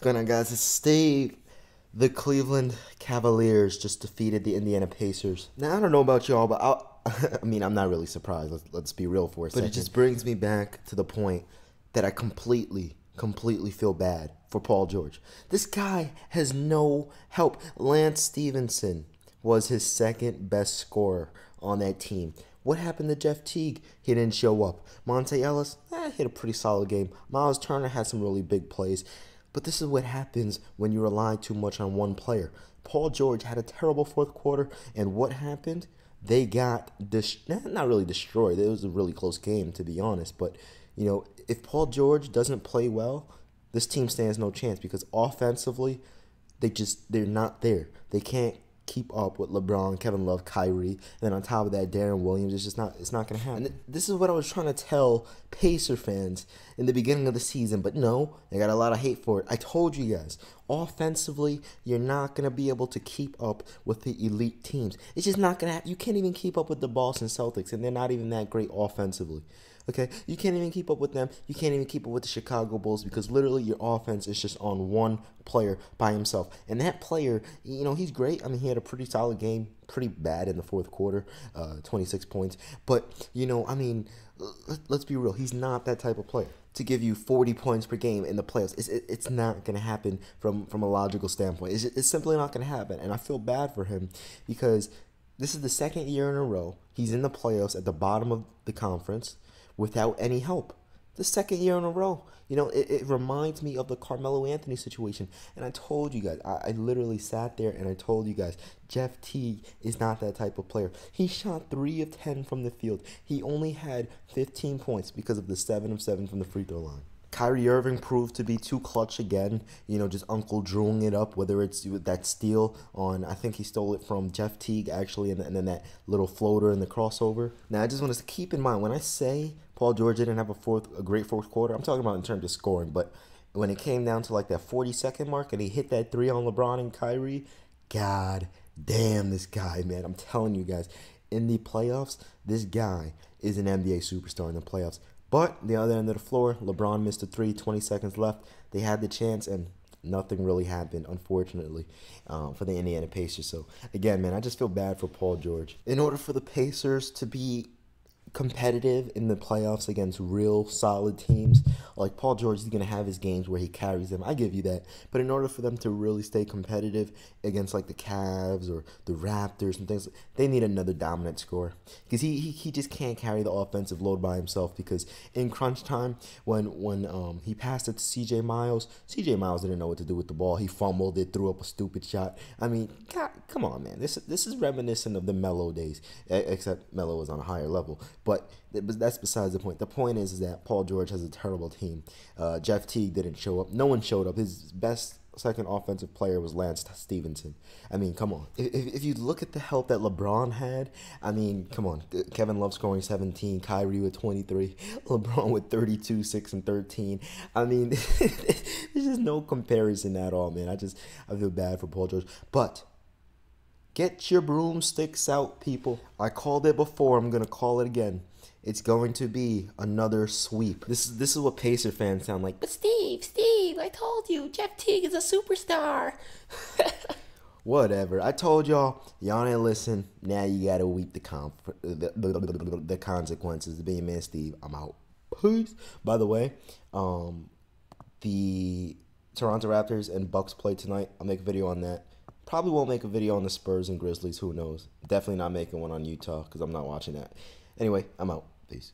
What's going on, guys? It's Steve. The Cleveland Cavaliers just defeated the Indiana Pacers. Now, I don't know about y'all, but I mean, I'm not really surprised. Let's be real for a second. But it just brings me back to the point that I completely feel bad for Paul George. This guy has no help. Lance Stevenson was his second best scorer on that team. What happened to Jeff Teague? He didn't show up. Monte Ellis, hit a pretty solid game. Miles Turner had some really big plays. But this is what happens when you rely too much on one player. Paul George had a terrible fourth quarter, and what happened? They got not really destroyed. It was a really close game, to be honest. But, you know, if Paul George doesn't play well, this team stands no chance because offensively, they're not there. They can't keep up with LeBron, Kevin Love, Kyrie, and then on top of that, Darren Williams. It's not going to happen. And this is what I was trying to tell Pacer fans in the beginning of the season, but no, they got a lot of hate for it. I told you guys, offensively, you're not going to be able to keep up with the elite teams. It's just not going to happen. You can't even keep up with the Boston Celtics, and they're not even that great offensively. Okay, you can't even keep up with them. You can't even keep up with the Chicago Bulls because literally your offense is just on one player by himself. And that player, you know, he's great. I mean, he had a pretty solid game, pretty bad in the fourth quarter, 26 points. But, you know, I mean, let's be real. He's not that type of player to give you 40 points per game in the playoffs. It's not going to happen from a logical standpoint. It's simply not going to happen. And I feel bad for him because this is the second year in a row he's in the playoffs at the bottom of the conference without any help. The second year in a row. You know, it reminds me of the Carmelo Anthony situation. And I told you guys, I literally sat there and I told you guys, Jeff Teague is not that type of player. He shot 3 of 10 from the field. He only had 15 points because of the 7 of 7 from the free throw line. Kyrie Irving proved to be too clutch again, you know, just Uncle Drewing it up, whether it's with that steal on, I think he stole it from Jeff Teague, actually, and then that little floater in the crossover. Now, I just want us to keep in mind, when I say Paul George didn't have a great fourth quarter, I'm talking about in terms of scoring, but when it came down to like that 40-second mark and he hit that 3 on LeBron and Kyrie, God damn this guy, man. I'm telling you guys, in the playoffs, this guy is an NBA superstar in the playoffs. But the other end of the floor, LeBron missed a 3, 20 seconds left. They had the chance, and nothing really happened, unfortunately, for the Indiana Pacers. So, again, man, I just feel bad for Paul George. In order for the Pacers to be competitive in the playoffs against real solid teams, like Paul George is going to have his games where he carries them. I give you that. But in order for them to really stay competitive against like the Cavs or the Raptors and things, they need another dominant scorer because he just can't carry the offensive load by himself. Because in crunch time, when he passed it to CJ Miles didn't know what to do with the ball. He fumbled it, threw up a stupid shot. I mean, God, come on, man. This is reminiscent of the Melo days, except Melo was on a higher level. But that's besides the point. The point is that Paul George has a terrible team. Jeff Teague didn't show up. No one showed up. His best second offensive player was Lance Stevenson. I mean, come on. If you look at the help that LeBron had, I mean, come on. Kevin Love scoring 17, Kyrie with 23, LeBron with 32, 6, and 13. I mean, there's just no comparison at all, man. I feel bad for Paul George. But get your broomsticks out, people. I called it before. I'm going to call it again. It's going to be another sweep. This is what Pacer fans sound like. But Steve, I told you, Jeff Teague is a superstar. Whatever. I told y'all didn't listen. Now you got to weep the consequences. The being man, Steve, I'm out. Peace. By the way, the Toronto Raptors and Bucks play tonight. I'll make a video on that. Probably won't make a video on the Spurs and Grizzlies. Who knows? Definitely not making one on Utah because I'm not watching that. Anyway, I'm out. Peace.